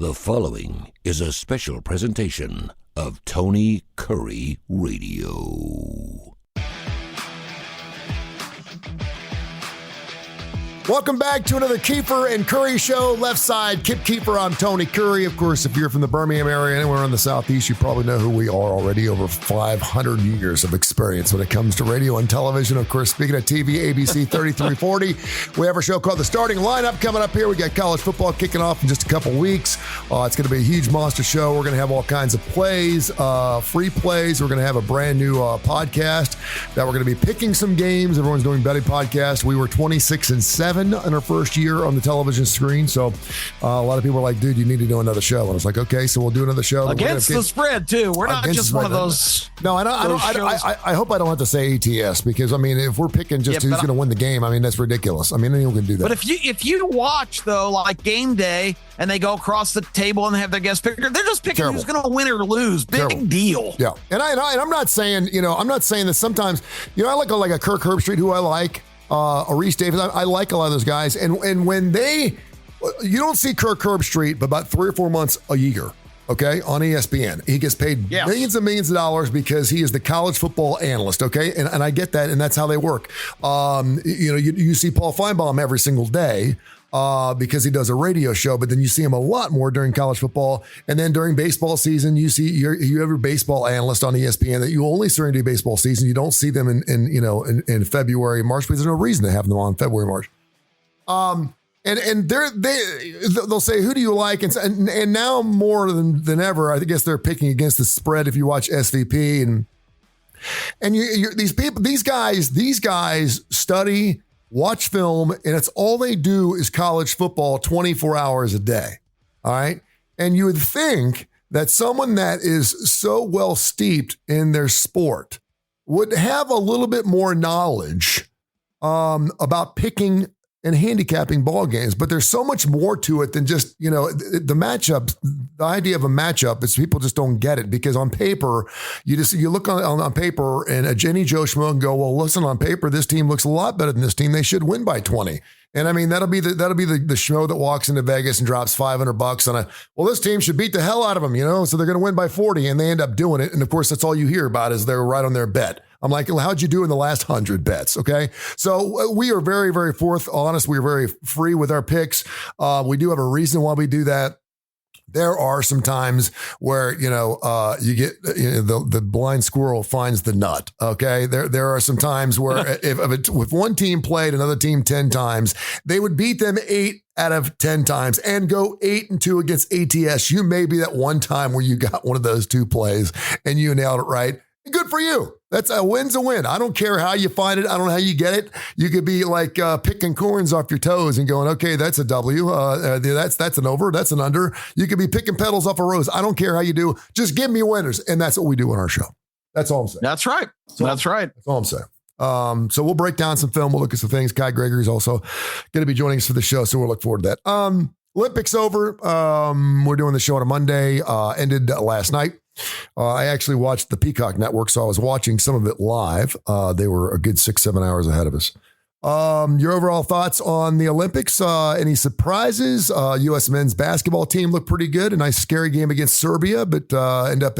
The following is a special presentation of Tony Kurre Radio. Welcome back to another Keefer and Kurre show. Left side, Kip Keefer. I'm Tony Kurre. Of course, if you're from the Birmingham area, anywhere in the Southeast, you probably know who we are already. Over 500 years of experience when it comes to radio and television. Of course, speaking of TV, ABC 3340. We have our show called The Starting Lineup coming up here. We got college football kicking off in just a couple weeks. It's going to be a huge monster show. We're going to have all kinds of plays, free plays. We're going to have a brand new podcast that we're going to be picking some games. Everyone's doing betting podcasts. We were 26-7 in our first year on the television screen. So a lot of people are like, dude, you need to do another show. And I was like, okay, so we'll do another show. Against the spread, too. We're not just one of those. No, I hope I don't have to say ATS because, I mean, if we're picking just who's going to win the game, I mean, that's ridiculous. I mean, anyone can do that. But if you watch, though, like game day, and they go across the table and they have their guest picker, they're just picking who's going to win or lose. Big deal. Yeah. And I'm not saying, I'm not saying that sometimes, I like a Kirk Herbstreit, who I like. Reese Davis, I like a lot of those guys. And when you don't see Kirk Herbstreit but about 3 or 4 months a year, okay, on ESPN. He gets paid millions and millions of dollars because he is the college football analyst, okay? And I get that, and that's how they work. You see Paul Feinbaum every single day because he does a radio show, but then you see him a lot more during college football. And then during baseball season, you have your baseball analyst on ESPN that you only see during baseball season. You don't see them in February, March, because there's no reason to have them on February, March. And they'll say, who do you like? And now more than ever, I guess they're picking against the spread. If you watch SVP and these guys study, watch film, and it's all they do is college football 24 hours a day. All right. And you would think that someone that is so well steeped in their sport would have a little bit more knowledge about picking and handicapping ball games, but there's so much more to it than just, the matchup. The idea of a matchup is people just don't get it because on paper, you look on paper and a Jenny Joe Schmo and go, well, listen, on paper, this team looks a lot better than this team. They should win by 20. And I mean, that'll be the schmo that walks into Vegas and drops $500 on this team should beat the hell out of them, so they're going to win by 40 and they end up doing it. And of course, that's all you hear about is they're right on their bet. I'm like, well, how'd you do in the last 100 bets? Okay. So we are very, very honest. We are very free with our picks. We do have a reason why we do that. There are some times where, you get the blind squirrel finds the nut. Okay. There are some times where if one team played another team 10 times, they would beat them 8 out of 10 times and go 8-2 against ATS. You may be that one time where you got one of those 2 plays and you nailed it right. Good for you. That's a win's a win. I don't care how you find it. I don't know how you get it. You could be like picking corns off your toes and going, okay, that's a W. That's an over. That's an under. You could be picking petals off a rose. I don't care how you do. Just give me winners. And that's what we do on our show. That's all I'm saying. That's right. That's right. That's all I'm saying. So we'll break down some film. We'll look at some things. Kai Gregory's also going to be joining us for the show. So we'll look forward to that. Olympics over. We're doing the show on a Monday. Ended last night. I actually watched the Peacock Network, so I was watching some of it live. They were a good 6-7 hours ahead of us. Your overall thoughts on the Olympics? Any surprises? U.S. men's basketball team looked pretty good. A nice scary game against Serbia, but end up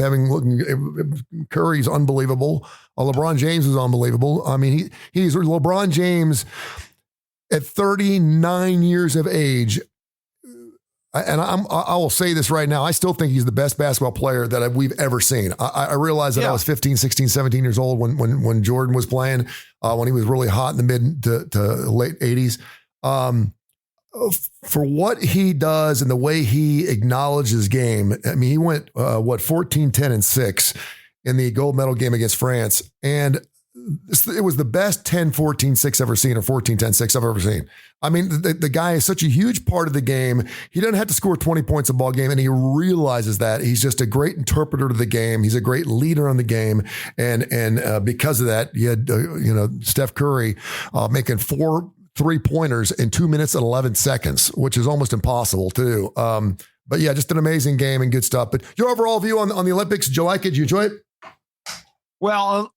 Curry's unbelievable. LeBron James is unbelievable. I mean, he's LeBron James at 39 years of age. And I will say this right now. I still think he's the best basketball player that we've ever seen. I realized that I was 15, 16, 17 years old when Jordan was playing, when he was really hot in the mid to late 80s. For what he does and the way he acknowledges game, I mean, he went, 14, 10, and 6 in the gold medal game against France. And it was the best 10, 14, 6 ever seen, or 14, 10, 6 I've ever seen. I mean, the guy is such a huge part of the game. He doesn't have to score 20 points a ball game, and he realizes that. He's just a great interpreter of the game. He's a great leader on the game. And because of that, you had, Steph Curry making 4 3-pointers in 2 minutes and 11 seconds, which is almost impossible too. But yeah, just an amazing game and good stuff. But your overall view on the Olympics, did you like it? Did you enjoy it? Well,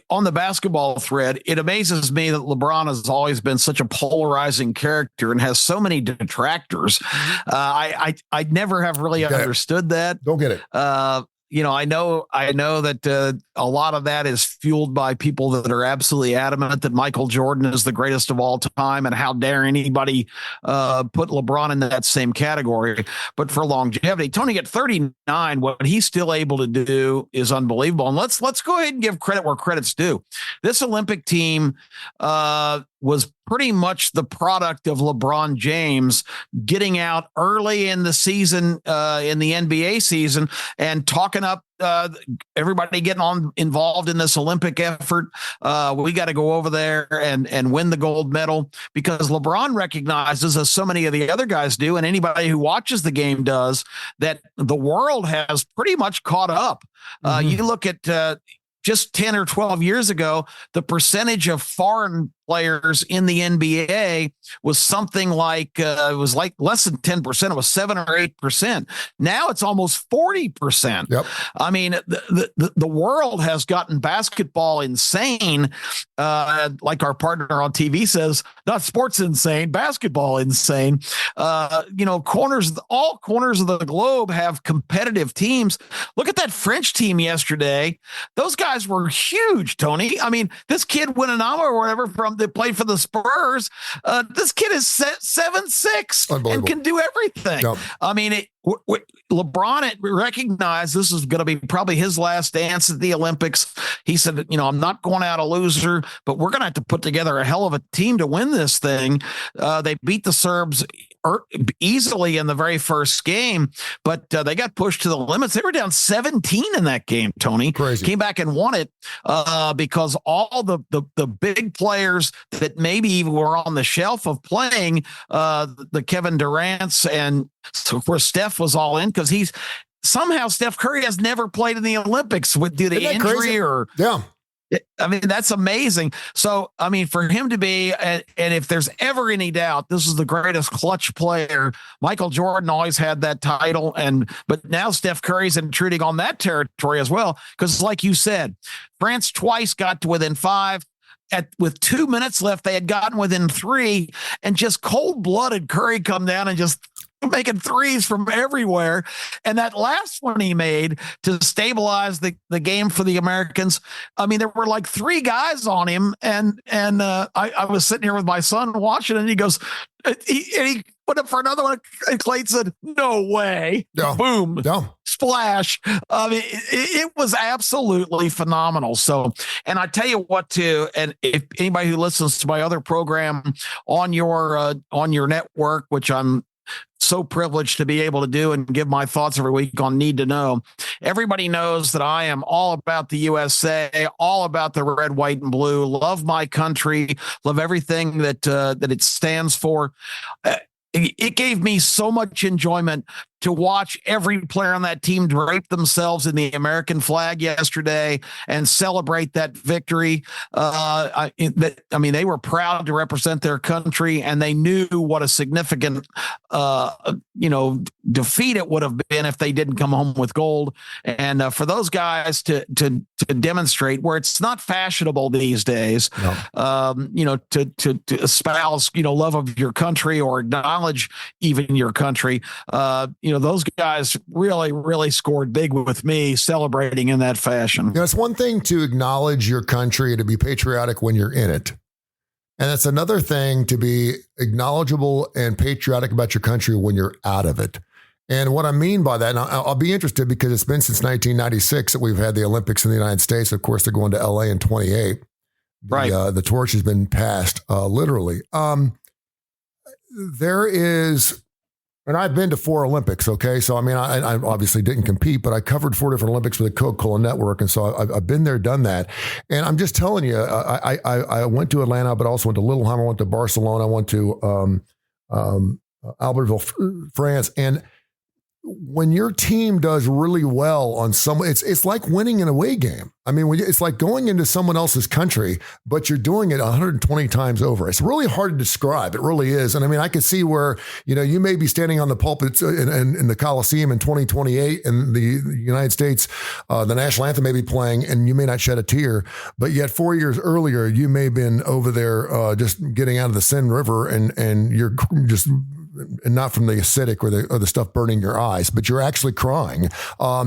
on the basketball thread, it amazes me that LeBron has always been such a polarizing character and has so many detractors. I never have really understood that. Don't get it. I know that a lot of that is fueled by people that are absolutely adamant that Michael Jordan is the greatest of all time, and how dare anybody put LeBron in that same category. But for longevity, Tony, at 39, what he's still able to do is unbelievable. And let's go ahead and give credit where credit's due. This Olympic team was pretty much the product of LeBron James getting out early in the season, in the NBA season, and talking up everybody getting involved in this Olympic effort. We got to go over there and win the gold medal, because LeBron recognizes, as so many of the other guys do, and anybody who watches the game does, that the world has pretty much caught up. You look at just 10 or 12 years ago, the percentage of foreign players in the NBA was something like, it was like less than 10%. It was 7 or 8%. Now it's almost 40%. Yep. I mean, the world has gotten basketball insane. Like our partner on TV says, not sports insane, basketball insane. All corners of the globe have competitive teams. Look at that French team yesterday. Those guys were huge, Tony. I mean, this kid Winanama or whatever that played for the Spurs. This kid is 7'6" and can do everything. Yep. I mean, LeBron recognized this is going to be probably his last dance at the Olympics. He said, I'm not going out a loser, but we're going to have to put together a hell of a team to win this thing. They beat the Serbs easily in the very first game, but they got pushed to the limits. They were down 17 in that game, Tony. Crazy. Came back and won it because all the big players that maybe were on the shelf of playing, the Kevin Durant's, and so of course Steph was all in, because Steph Curry has never played in the Olympics due to injury crazy? Or yeah. I mean, that's amazing. So, I mean, for him to be, and if there's ever any doubt, this is the greatest clutch player. Michael Jordan always had that title, but now Steph Curry's intruding on that territory as well. Because like you said, France twice got to within 5. With 2 minutes left, they had gotten within 3, and just cold-blooded Curry come down and just making threes from everywhere. And that last one he made to stabilize the game for the Americans. I mean, there were like 3 guys on him, and I was sitting here with my son watching, and he goes, he put up for another one, and Clayton said, "No way!" No. Boom, no. Splash. I mean, it was absolutely phenomenal. So, and I tell you what, too, and if anybody who listens to my other program on your network, which I'm so privileged to be able to do and give my thoughts every week on Need to Know. Everybody knows that I am all about the USA, all about the red, white, and blue. Love my country, love everything that it stands for. It gave me so much enjoyment to watch every player on that team drape themselves in the American flag yesterday and celebrate that victory. I mean, they were proud to represent their country, and they knew what a significant, defeat it would have been if they didn't come home with gold. And for those guys to demonstrate, where it's not fashionable these days, to espouse, love of your country or acknowledge even your country, those guys really, really scored big with me, celebrating in that fashion. It's one thing to acknowledge your country, to be patriotic when you're in it. And it's another thing to be acknowledgeable and patriotic about your country when you're out of it. And what I mean by that, and I'll be interested because it's been since 1996 that we've had the Olympics in the United States. Of course, they're going to LA in 28. Right. The torch has been passed, literally. There is... And I've been to 4 Olympics, okay? So, I mean, I obviously didn't compete, but I covered 4 different Olympics with the Coca-Cola Network, and so I've been there, done that. And I'm just telling you, I went to Atlanta, but also went to Lillehammer, went to Barcelona, I went to Albertville, France. And when your team does really well on it's like winning an away game. I mean, it's like going into someone else's country, but you're doing it 120 times over. It's really hard to describe. It really is. And I mean, I can see where, you may be standing on the pulpit in the Coliseum in 2028 in the United States, the national anthem may be playing and you may not shed a tear, but yet 4 years earlier, you may have been over there just getting out of the Seine River and you're just, and not from the acidic or the stuff burning your eyes, but you're actually crying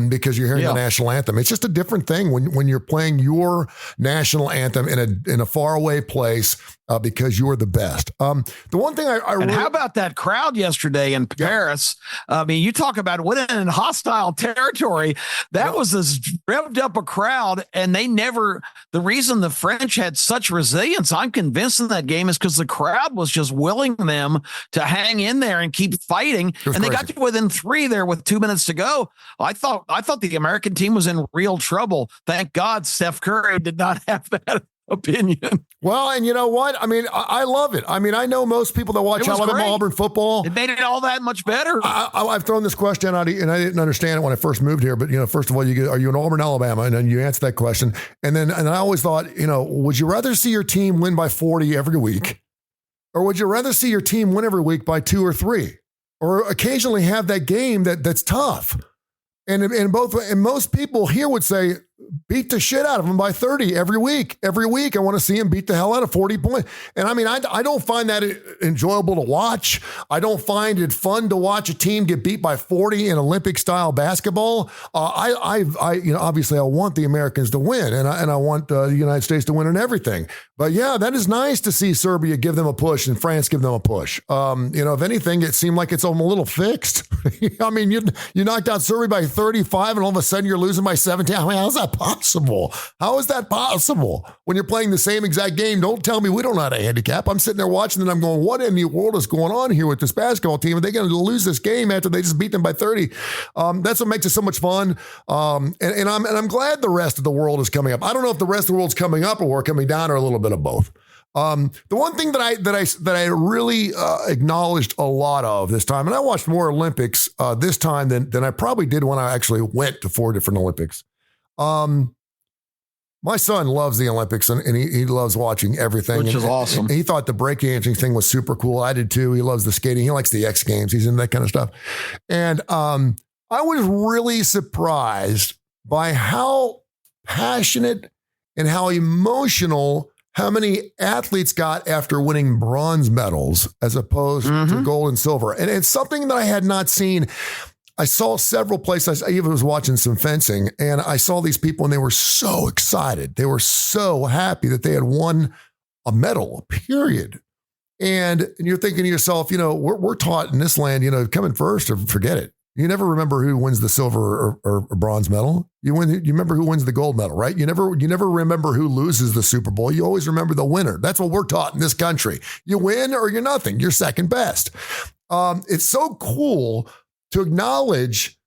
because you're hearing the national anthem. It's just a different thing when you're playing your national anthem in a faraway place because you're the best. The one thing and how about that crowd yesterday in Paris? I mean, you talk about winning in hostile territory. That was this revved up a crowd, and the reason the French had such resilience, I'm convinced in that game, is because the crowd was just willing them to hang in there and keep fighting. And they got to within 3 there with 2 minutes to go. I thought the American team was in real trouble. Thank God Steph Curry did not have that opinion. Well, and you know what? I mean, I love it. I mean, I know most people that watch Alabama Auburn football. It made it all that much better. I've thrown this question out, and I didn't understand it when I first moved here. But first of all, are you in Auburn, Alabama? And then you answer that question, and I always thought, would you rather see your team win by 40 every week, or would you rather see your team win every week by 2 or 3, or occasionally have that game that's tough? And most people here would say, beat the shit out of them by 30 every week. Every week, I want to see them beat the hell out of 40 points. And I mean, I don't find that enjoyable to watch. I don't find it fun to watch a team get beat by 40 in Olympic style basketball. Obviously I want the Americans to win, and I want the United States to win in everything. But yeah, that is nice to see Serbia give them a push and France give them a push. If anything, it seemed like it's a little fixed. I mean, you knocked out Serbia by 35 and all of a sudden you're losing by 17. I mean, how's that possible? How is that possible? When you're playing the same exact game, don't tell me we don't know how to handicap. I'm sitting there watching and I'm going, what in the world is going on here with this basketball team? Are they going to lose this game after they just beat them by 30? That's what makes it so much fun. And I'm glad the rest of the world is coming up. I don't know if the rest of the world's coming up or we're coming down or a little bit of both. The one thing that I really acknowledged a lot of this time, and I watched more Olympics this time than I probably did when I actually went to 4 different Olympics. My son loves the Olympics and he loves watching everything. Which is awesome. He thought the breakdancing thing was super cool. I did too. He loves the skating. He likes the X Games. He's into that kind of stuff. And I was really surprised by how passionate and how emotional how many athletes got after winning bronze medals as opposed to gold and silver. And it's something that I had not seen. I saw several places. I even was watching some fencing and I saw these people and they were so excited. They were so happy that they had won a medal, period. And you're thinking to yourself, we're taught in this land, coming first or forget it. You never remember who wins the silver or bronze medal. You remember who wins the gold medal, right? You never remember who loses the Super Bowl. You always remember the winner. That's what we're taught in this country. You win or you're nothing. You're second best. It's so cool to acknowledge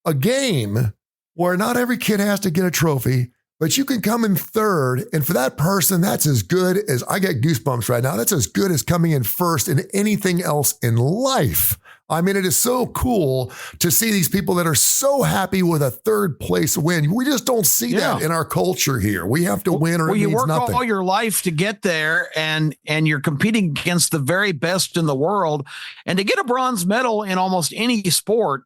a game where not every kid has to get a trophy, but you can come in third. And for that person, that's as good as, I get goosebumps right now. That's as good as coming in first in anything else in life. I mean, it is so cool to see these people that are so happy with a third place win. We just don't see that in our culture here. We have to win or it means you work nothing. all your life to get there and you're competing against the very best in the world. And to get a bronze medal in almost any sport,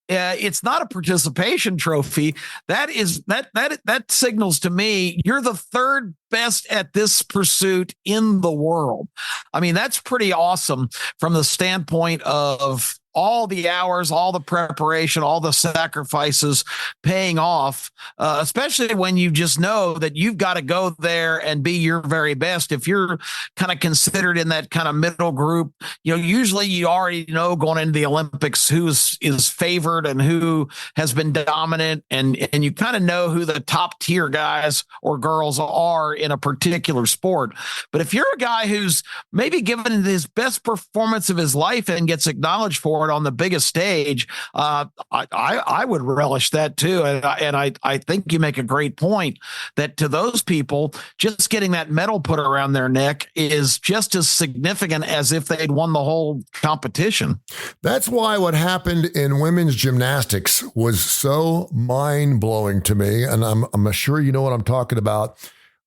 it's not a participation trophy. That signals to me you're the third best at this pursuit in the world. I mean, that's pretty awesome from the standpoint of all the hours, all the preparation, all the sacrifices paying off, especially when you just know that you've got to go there and be your very best. If you're kind of considered in that kind of middle group, usually you already know going into the Olympics who is favored and who has been dominant, and you kind of know who the top tier guys or girls are in a particular sport. But if you're a guy who's maybe given his best performance of his life and gets acknowledged for for it on the biggest stage, I would relish that too. And I think you make a great point that to those people, just getting that medal put around their neck is just as significant as if they'd won the whole competition. That's why what happened in women's gymnastics was so mind-blowing to me. And I'm sure you know what I'm talking about.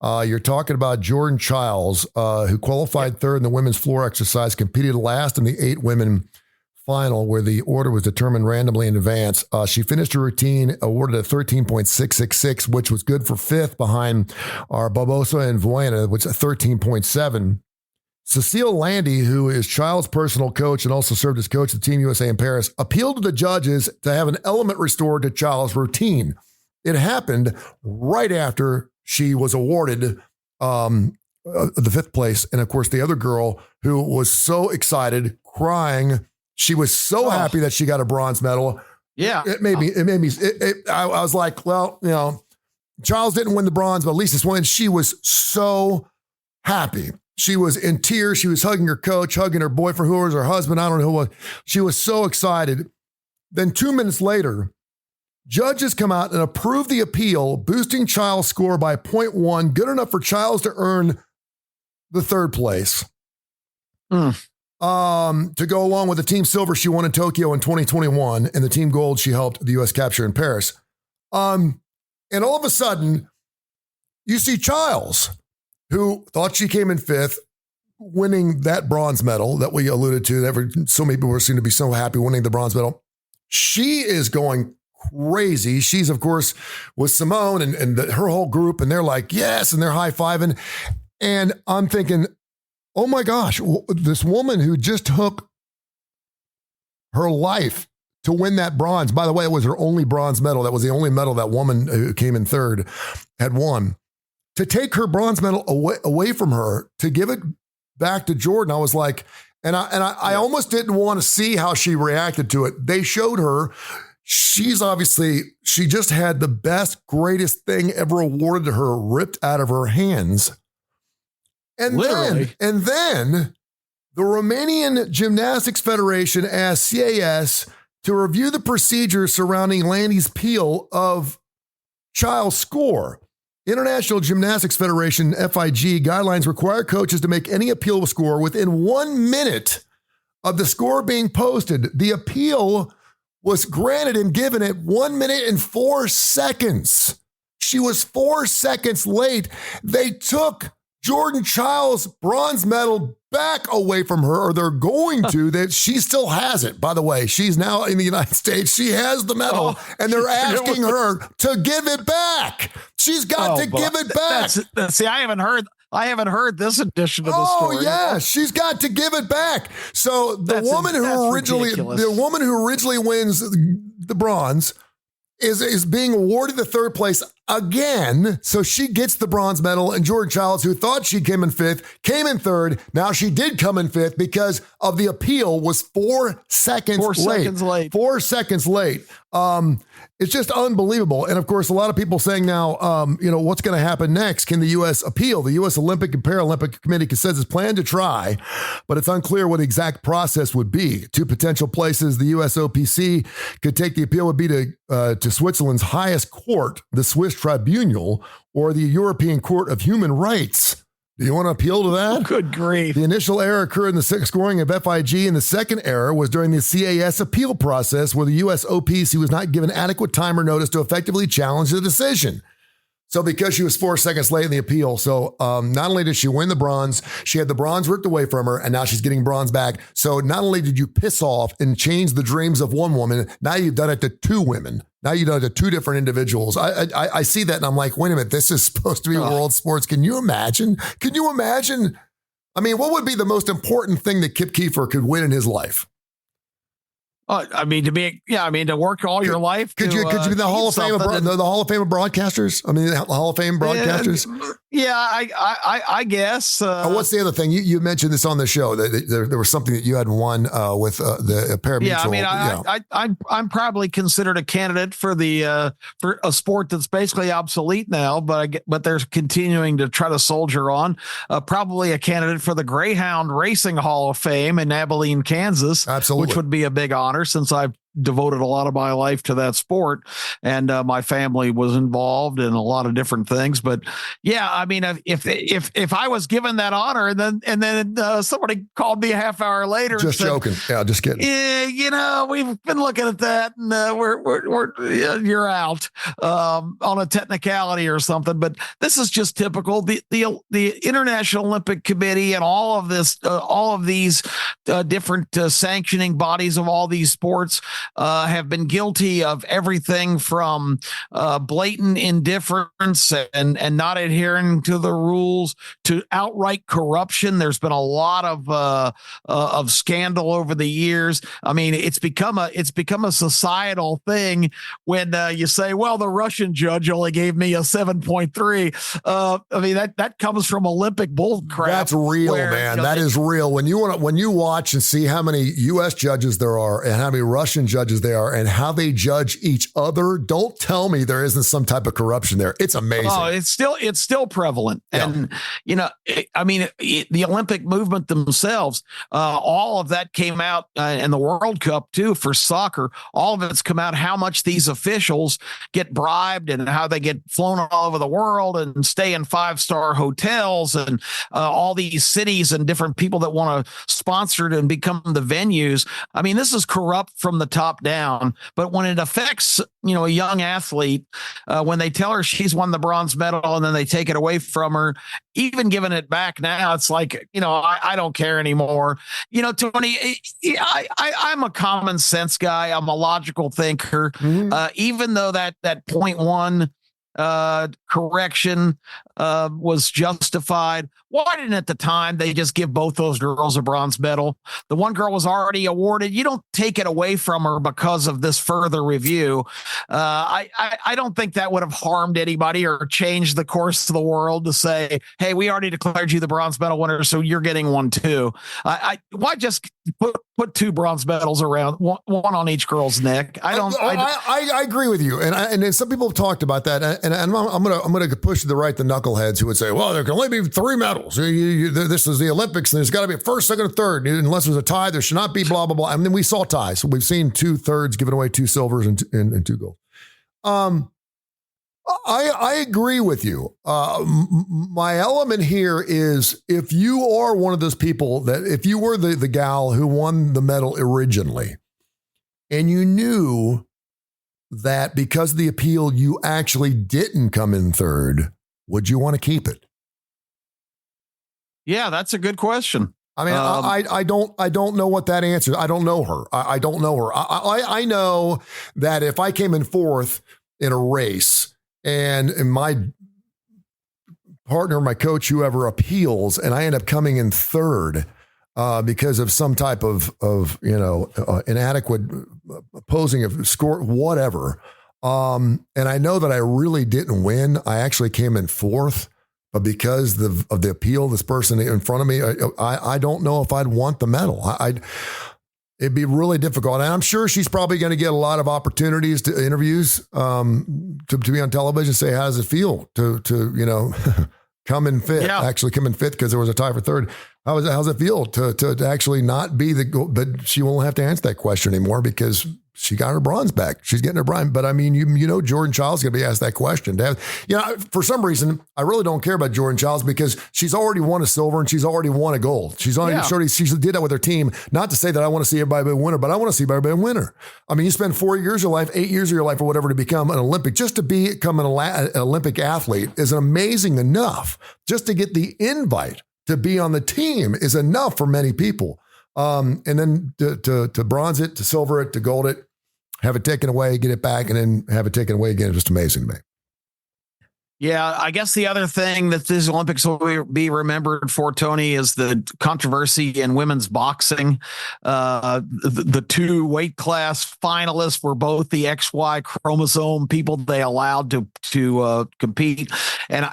You're talking about Jordan Childs, who qualified third in the women's floor exercise, competed last in the 8 women final, where the order was determined randomly in advance. She finished her routine, awarded a 13.666, which was good for 5th behind our Barbosa and Vuena, which is 13.7. Cecile Landy, who is Child's personal coach and also served as coach of Team USA in Paris, appealed to the judges to have an element restored to Child's routine. It happened right after she was awarded the 5th place. And of course, the other girl who was so excited, crying, she was so happy that she got a bronze medal. Yeah. It made me, I was like, well, you know, Charles didn't win the bronze, but at least this one, she was so happy. She was in tears. She was hugging her coach, hugging her boyfriend, who was her husband. I don't know who it was. She was so excited. Then 2 minutes later, judges come out and approve the appeal, boosting Child's score by 0.1, good enough for Childs to earn the 3rd place. To go along with the team silver she won in Tokyo in 2021 and the team gold she helped the U.S. capture in Paris. And all of a sudden, you see Childs, who thought she came in 5th, winning that bronze medal that we alluded to. That so many people seem to be so happy winning the bronze medal. She is going crazy. She's, of course, with Simone and her whole group, and they're like, yes, and they're high-fiving. And I'm thinking, oh my gosh, this woman who just took her life to win that bronze. By the way, it was her only bronze medal. That was the only medal that woman who came in 3rd had won. To take her bronze medal away from her, to give it back to Jordan, I was like, I almost didn't want to see how she reacted to it. They showed her. She just had the best, greatest thing ever awarded to her ripped out of her hands. And then the Romanian Gymnastics Federation asked CAS to review the procedure surrounding Landy's appeal of Child's score. International Gymnastics Federation, FIG, guidelines require coaches to make any appeal of a score within 1 minute of the score being posted. The appeal was granted and given at 1 minute and 4 seconds. She was 4 seconds late. They took Jordan Childs' bronze medal back away from her, or they're going to. That she still has it, by the way. She's now in the United States. She has the medal, and they're asking her to give it back. She's got to give it back. See, I haven't heard this edition of the story. Oh yeah, she's got to give it back. So the woman who originally wins the bronze is being awarded the 3rd place again. So she gets the bronze medal, and Jordan Childs, who thought she came in 5th, came in 3rd. Now she did come in 5th because of the appeal was 4 seconds late. 4 seconds late. It's just unbelievable. And of course, a lot of people saying now, what's going to happen next? Can the U.S. appeal? The U.S. Olympic and Paralympic Committee says it's planned to try, but it's unclear what the exact process would be. 2 potential places the U.S. OPC could take the appeal would be to Switzerland's highest court, the Swiss Tribunal, or the European Court of Human Rights. Do you want to appeal to that? Good grief. The initial error occurred in the scoring of FIG, and the second error was during the CAS appeal process, where the U.S. OPC was not given adequate time or notice to effectively challenge the decision. So because she was 4 seconds late in the appeal, so not only did she win the bronze, she had the bronze ripped away from her, and now she's getting bronze back. So not only did you piss off and change the dreams of one woman, now you've done it to 2 women. Now you've done it to 2 different individuals. I see that, and I'm like, wait a minute, this is supposed to be world sports. Can you imagine? Can you imagine? I mean, what would be the most important thing that Kip Keefer could win in his life? To work all your life. Could you be the Hall of Fame of the Hall of Fame of broadcasters? I mean, the Hall of Fame broadcasters. Yeah, I guess. What's the other thing? You mentioned this on the show that there was something that you had won with the parimutuel. Yeah, I mean, I'm probably considered a candidate for for a sport that's basically obsolete now, but they're continuing to try to soldier on. Probably a candidate for the Greyhound Racing Hall of Fame in Abilene, Kansas. Absolutely, which would be a big honor since I've devoted a lot of my life to that sport, and my family was involved in a lot of different things. But yeah, I mean, if I was given that honor, and then somebody called me a half hour later, just and said, joking, yeah, just kidding. We've been looking at that, and you're out on a technicality or something. But this is just typical. The International Olympic Committee and all of these different sanctioning bodies of all these sports have been guilty of everything from blatant indifference and not adhering to the rules to outright corruption. There's been a lot of scandal over the years. I mean, it's become a societal thing when you say, well, the Russian judge only gave me a 7.3. I mean, that comes from Olympic bull crap. That's real, man. That is real. When you watch and see how many U.S. judges there are and how many Russian judges there are and how they judge each other, don't tell me there isn't some type of corruption there. It's amazing. Oh, it's still prevalent. Yeah. And, the Olympic movement themselves, all of that came out in the World Cup too, for soccer. All of it's come out how much these officials get bribed and how they get flown all over the world and stay in 5-star hotels and all these cities and different people that want to sponsor it and become the venues. I mean, this is corrupt from the top down, but when it affects, a young athlete, when they tell her she's won the bronze medal and then they take it away from her, even giving it back now, it's like, I don't care anymore. Tony, I'm a common sense guy. I'm a logical thinker. Mm-hmm. Even though that 0.1 correction was justified, why didn't at the time they just give both those girls a bronze medal? The one girl was already awarded. You don't take it away from her because of this further review. I don't think that would have harmed anybody or changed the course of the world to say, hey, we already declared you the bronze medal winner, so you're getting one too. Why just put 2 bronze medals around, one on each girl's neck? I agree with you, and some people have talked about that, and I'm gonna push to the right the knuckleheads who would say, well, there can only be 3 medals. This is the Olympics, and there's got to be a first, second, or third. Unless there's a tie, there should not be blah, blah, blah. I mean, we saw ties. We've seen 2 thirds giving away 2 silvers and 2 gold. I agree with you. My element here is if you are one of those people that if you were the gal who won the medal originally and you knew that because of the appeal you actually didn't come in third, would you want to keep it? Yeah, that's a good question. I mean, I don't know what that answer is. I don't know her. I don't know her. I know that if I came in 4th in a race and my partner, my coach, whoever appeals, and I end up coming in 3rd because of some type of inadequate posing of score, whatever. And I know that I really didn't win. I actually came in 4th. But because of the appeal, this person in front of me, I don't know if I'd want the medal. It'd be really difficult. And I'm sure she's probably going to get a lot of opportunities to interviews, to be on television, say, how does it feel to come in 5th, actually come in 5th because there was a tie for 3rd. How's it feel to actually not be but she won't have to answer that question anymore because she got her bronze back. She's getting her bronze. But I mean, Jordan Childs going to be asked that question. For some reason, I really don't care about Jordan Childs because she's already won a silver and she's already won a gold. She's already she did that with her team. Not to say that I want to see everybody be a winner, but I want to see everybody be a winner. I mean, you spend 4 years of your life, 8 years of your life or whatever to become an Olympic. Just to become an Olympic athlete is amazing enough. Just to get the invite to be on the team is enough for many people. And then to bronze it, to silver it, to gold it, have it taken away, get it back, and then have it taken away again. It's just amazing to me. Yeah, I guess the other thing that these Olympics will be remembered for, Tony, is the controversy in women's boxing. The two weight class finalists were both the XY chromosome people they allowed to compete, and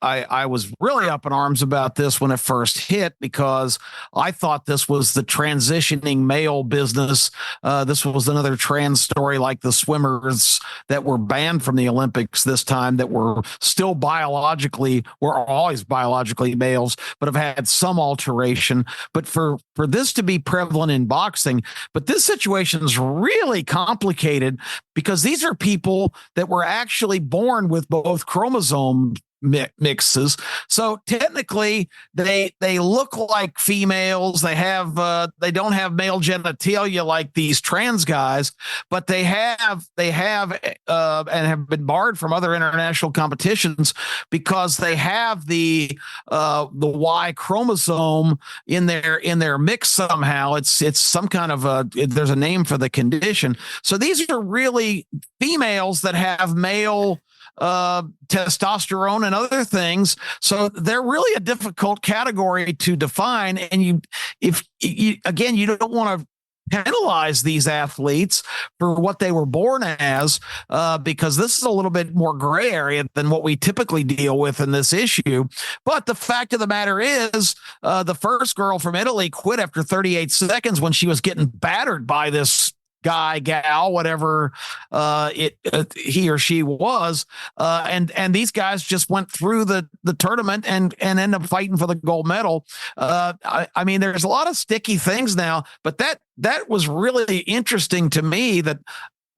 I was really up in arms about this when it first hit because I thought this was the transitioning male business. This was another trans story like the swimmers that were banned from the Olympics this time that were still were always biologically males, but have had some alteration. But for this to be prevalent in boxing, but this situation is really complicated because these are people that were actually born with both chromosome mixes. So technically they look like females. They don't have male genitalia like these trans guys, but they have and have been barred from other international competitions because they have the Y chromosome in their mix somehow. It's some kind of there's a name for the condition. So these are really females that have male testosterone and other things. So they're really a difficult category to define. And if you don't want to penalize these athletes for what they were born as, because this is a little bit more gray area than what we typically deal with in this issue. But the fact of the matter is, the first girl from Italy quit after 38 seconds when she was getting battered by this guy, gal, whatever he or she was, and these guys just went through the tournament and end up fighting for the gold medal. I mean, there's a lot of sticky things now, but that was really interesting to me. That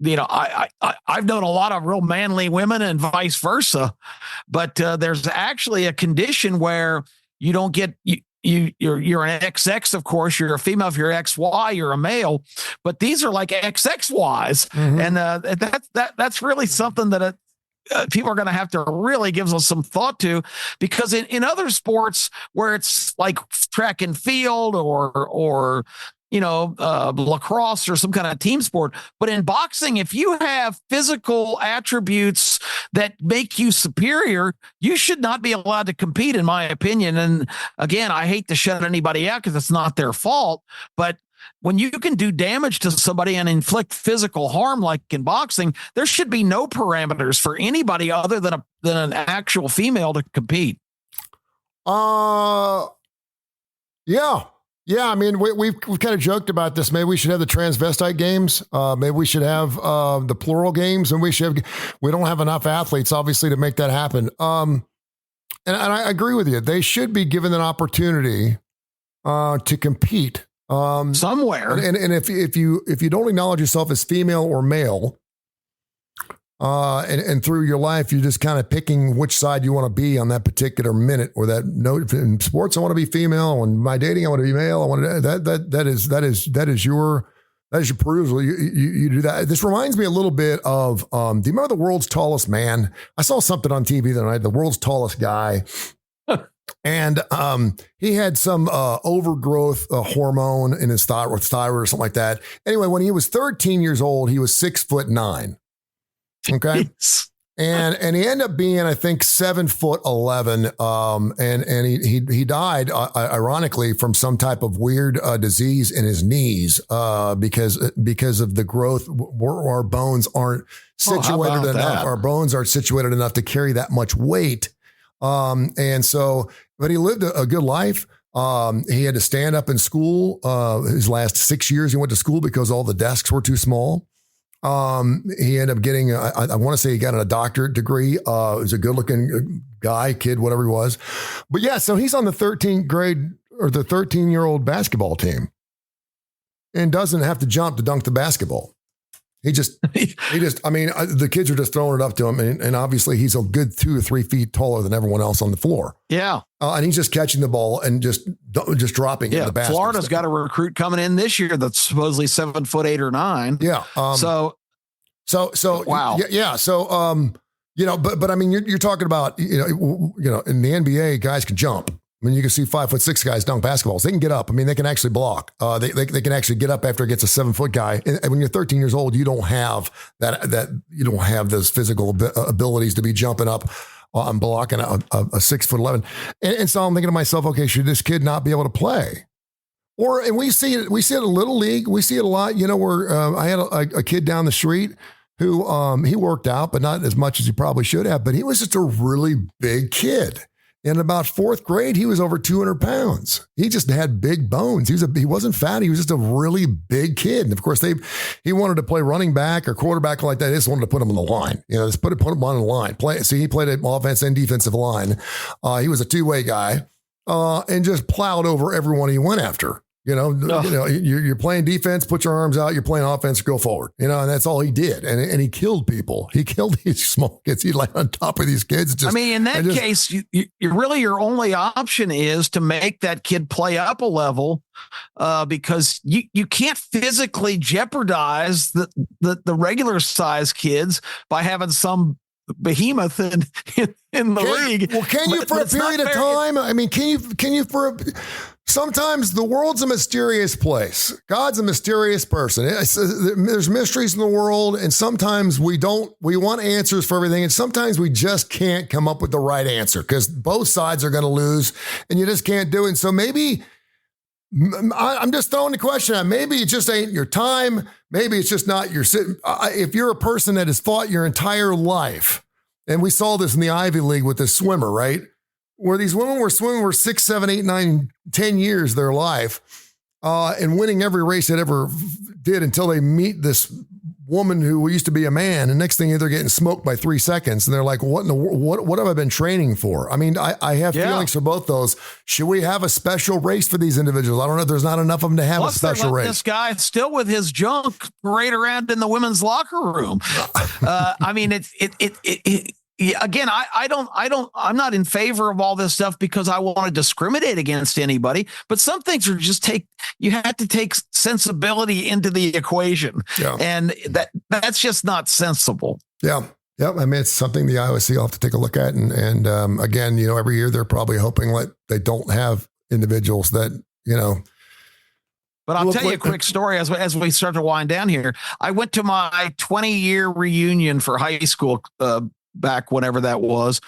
I've known a lot of real manly women and vice versa, but there's actually a condition where you don't get you're an XX, of course. You're a female. If you're XY, you're a male. But these are like XXYs, and that's really something that people are going to have to really give us some thought to, because in other sports where it's like track and field or lacrosse or some kind of team sport. But in boxing, if you have physical attributes that make you superior, you should not be allowed to compete, in my opinion. And again, I hate to shut anybody out because it's not their fault, but when you can do damage to somebody and inflict physical harm like in boxing, there should be no parameters for anybody other than an actual female to compete. Yeah. Yeah, I mean, we've kind of joked about this. Maybe we should have the transvestite games. Maybe we should have the plural games, and we don't have enough athletes, obviously, to make that happen. And I agree with you. They should be given an opportunity to compete somewhere. And if you don't acknowledge yourself as female or male, and through your life, you're just kind of picking which side you want to be on that particular minute or that note. In sports, I want to be female. When my dating, I want to be male. I want to, that is your perusal. You do that. This reminds me a little bit of, do you remember the world's tallest man? I saw something on TV the other night, the world's tallest guy. And he had some overgrowth hormone in his thyroid or something like that. Anyway, when he was 13 years old, he was 6'9". Okay. And he ended up being, I think, 7'11". And he died, ironically, from some type of weird disease in his knees, because of the growth. Our bones aren't situated enough. Our bones aren't situated enough to carry that much weight. And so, but he lived a good life. He had to stand up in school. His last 6 years, he went to school because all the desks were too small. He ended up getting, I want to say he got a doctorate degree. He was a good looking guy, kid, whatever he was. But yeah, so he's on the 13th grade or the 13-year-old basketball team and doesn't have to jump to dunk the basketball. I mean, the kids are just throwing it up to him. And obviously he's a good 2 or 3 feet taller than everyone else on the floor. Yeah. And he's just catching the ball and just dropping it in the basket. Florida's got a recruit coming in this year that's supposedly 7'8" or 9". Yeah. So wow. Yeah. So, but I mean, you're talking about, in the NBA, guys can jump. I mean, you can see 5'6" guys dunk basketballs. They can get up. I mean, they can actually block. They can actually get up after it gets a 7-foot guy. And when you're 13 years old, you don't have that you don't have those physical abilities to be jumping up. I'm blocking a 6'11", and so I'm thinking to myself, okay, should this kid not be able to play? And we see it in Little League. We see it a lot. Where I had a kid down the street who he worked out, but not as much as he probably should have. But he was just a really big kid. In about fourth grade, he was over 200 pounds. He just had big bones. He wasn't fat. He was just a really big kid. And of course, he wanted to play running back or quarterback like that. They just wanted to put him on the line. Just put him on the line. He played an offense and defensive line. He was a two-way guy and just plowed over everyone he went after. You're playing defense, put your arms out. You're playing offense, go forward. And that's all he did. And he killed people. He killed these small kids. He lay on top of these kids. In that case, your only option is to make that kid play up a level because you can't physically jeopardize the regular size kids by having some behemoth in the league. Well, can you for a period of time? Can you sometimes the world's a mysterious place. God's a mysterious person. There's mysteries in the world, and sometimes we want answers for everything, and sometimes we just can't come up with the right answer because both sides are going to lose, and you just can't do it. And so maybe I'm just throwing the question out. Maybe it just ain't your time. Maybe it's just not your. If you're a person that has fought your entire life, and we saw this in the Ivy League with this swimmer, right? Where these women were swimming for 6, 7, 8, 9, 10 years of their life and winning every race they ever did until they meet this woman who used to be a man. And next thing they're getting smoked by 3 seconds. And they're like, what have I been training for? I have feelings for both those. Should we have a special race for these individuals? I don't know. There's not enough of them to have a special race. This guy still with his junk parade around in the women's locker room. Again, I'm not in favor of all this stuff because I want to discriminate against anybody, but some things are you have to take sensibility into the equation. Yeah. And that's just not sensible. Yeah. Yeah. It's something the IOC will have to take a look at. And again, every year they're probably hoping that they don't have individuals that, But I'll tell you a quick story as we start to wind down here. I went to my 20-year reunion for high school back whenever that was.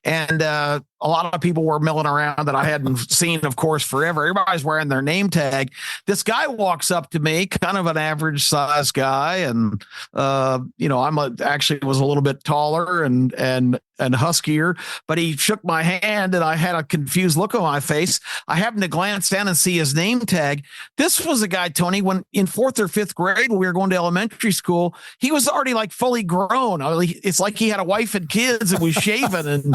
And a lot of people were milling around that I hadn't seen, of course, forever. Everybody's wearing their name tag. This guy walks up to me, kind of an average size guy. And, actually was a little bit taller and huskier, but he shook my hand and I had a confused look on my face. I happened to glance down and see his name tag. This was a guy, Tony, when in 4th or 5th grade, when we were going to elementary school, he was already like fully grown. It's like he had a wife and kids and was shaven.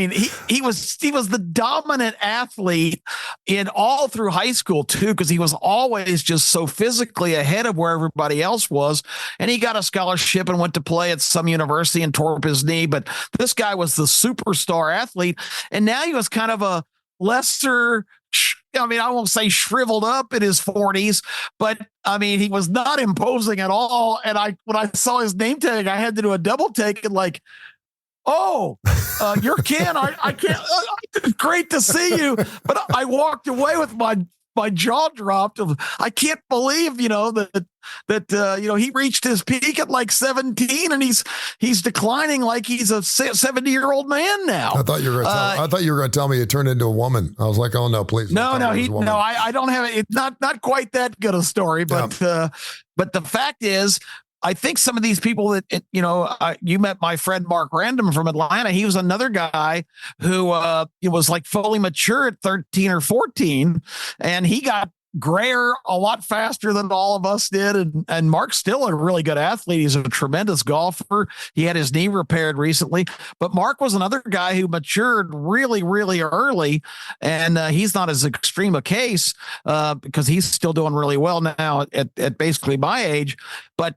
He was the dominant athlete in all through high school too, because he was always just so physically ahead of where everybody else was. And he got a scholarship and went to play at some university and tore up his knee. But this guy was the superstar athlete. And now he was kind of a lesser, I won't say shriveled up in his 40s, but he was not imposing at all. And when I saw his name tag, I had to do a double take and you're Ken. I can't. Great to see you. But I walked away with my jaw dropped. I can't believe that he reached his peak at like 17 and he's declining like he's a 70-year-old man now. I thought you were going to tell me you turned into a woman. I was like, oh no, please. I don't have it. It's not quite that good a story, but the fact is, I think some of these people that, you met my friend Mark Random from Atlanta. He was another guy who was like fully mature at 13 or 14, and he got grayer a lot faster than all of us did. And Mark's still a really good athlete. He's a tremendous golfer. He had his knee repaired recently, but Mark was another guy who matured really, really early. And he's not as extreme a case because he's still doing really well now at basically my age. But,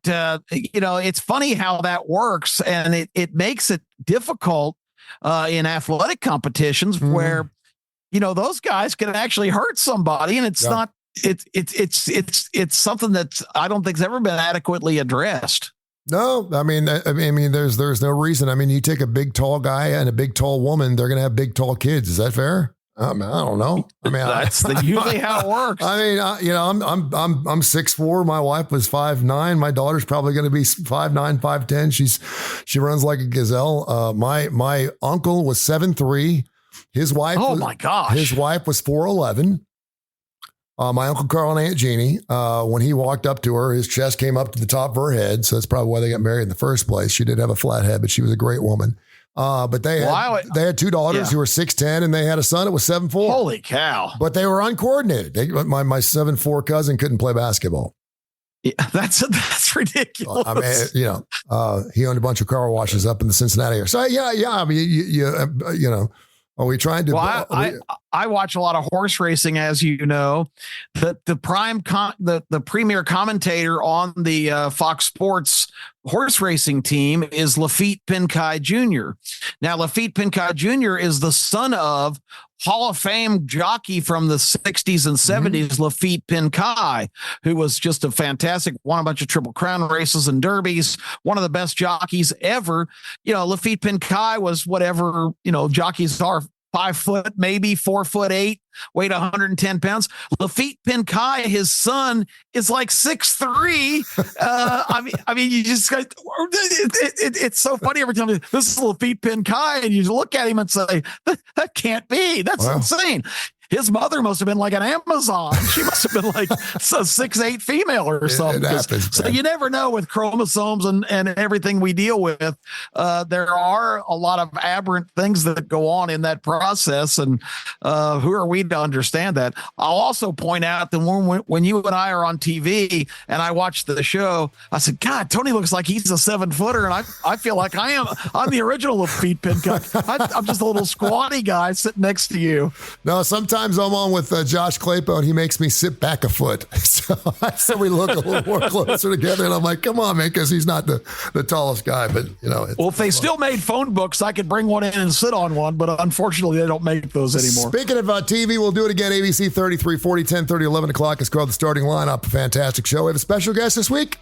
it's funny how that works. And it makes it difficult in athletic competitions where, those guys can actually hurt somebody, and it's not. It's something that I don't think's ever been adequately addressed. No, there's no reason. You take a big tall guy and a big tall woman, they're going to have big tall kids. Is that fair? I don't know. I mean, that's usually how it works. I mean, I'm 6'4". My wife was 5'9". My daughter's probably going to be 5'9", 5'10". She runs like a gazelle. My uncle was 7'3". His wife. Oh my gosh. His wife was 4'11". My Uncle Carl and Aunt Jeannie, when he walked up to her, his chest came up to the top of her head. So that's probably why they got married in the first place. She did have a flat head, but she was a great woman. But they had two daughters who were 6'10", and they had a son that was 7'4". Holy cow. But they were uncoordinated. My 7'4" cousin couldn't play basketball. Yeah, that's ridiculous. I mean, he owned a bunch of car washes up in the Cincinnati area. So yeah. I mean, you know, are we trying to? Well, I watch a lot of horse racing, as you know. The premier commentator on the Fox Sports horse racing team is Lafitte Pinkai Jr. Now, Lafitte Pinkai Jr. is the son of Hall of Fame jockey from the 60s and 70s, Lafitte Pinkai, who was just a fantastic, won a bunch of Triple Crown races and derbies, one of the best jockeys ever. You know, Lafitte Pinkai was whatever, jockeys are, 5 foot, maybe 4'8", weighed 110 pounds. Lafitte Pinkai, his son, is like 6'3". I mean, you just it's so funny every time this is Lafitte Pinkai, and you look at him and say, that can't be. That's insane. His mother must have been like an Amazon. She must have been like a 6'8" female or something. So you never know with chromosomes and everything we deal with. There are a lot of aberrant things that go on in that process. And who are we to understand that? I'll also point out that when you and I are on TV and I watch the show, I said, God, Tony looks like he's a 7-footer. And I feel like I'm the original Lafitte Pinkai. I'm just a little squatty guy sitting next to you. No, sometimes I'm on with Josh Claypo, and he makes me sit back a foot. So we look a little more closer together, and I'm like, come on, man, because he's not the tallest guy. But, well, if they still made phone books, I could bring one in and sit on one, but unfortunately, they don't make those anymore. Speaking of TV, we'll do it again. ABC 33, 40, 10, 30, 11 o'clock. It's called The Starting Lineup. A fantastic show. We have a special guest this week.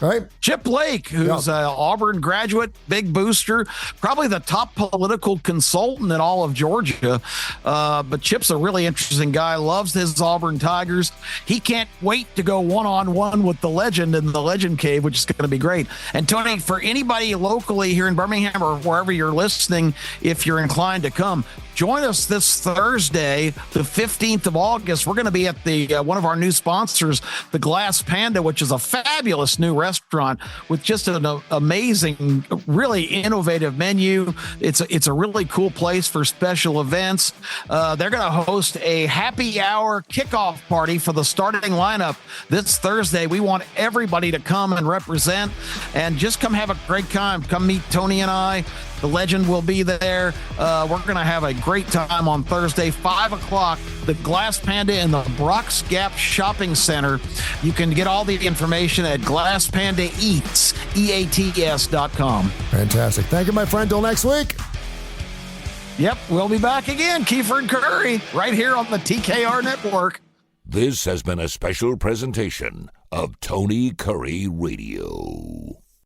All right. Chip Blake, who's an Auburn graduate, big booster, probably the top political consultant in all of Georgia. But Chip's a really interesting guy, loves his Auburn Tigers. He can't wait to go one-on-one with the legend in the Legend Cave, which is going to be great. And Tony, for anybody locally here in Birmingham or wherever you're listening, if you're inclined to come, join us this Thursday, the 15th of August. We're going to be at the one of our new sponsors, the Glass Panda, which is a fabulous new restaurant with just an amazing, really innovative menu. It's a really cool place for special events. They're going to host a happy hour kickoff party for the starting lineup this Thursday. We want everybody to come and represent and just come have a great time. Come meet Tony and I. The legend will be there. We're going to have a great time on Thursday, 5 o'clock, the Glass Panda in the Brock's Gap Shopping Center. You can get all the information at GlassPandaEats.com. Fantastic. Thank you, my friend. Till next week. Yep, we'll be back again. Keefer and Kurre, right here on the TKR Network. This has been a special presentation of Tony Kurre Radio.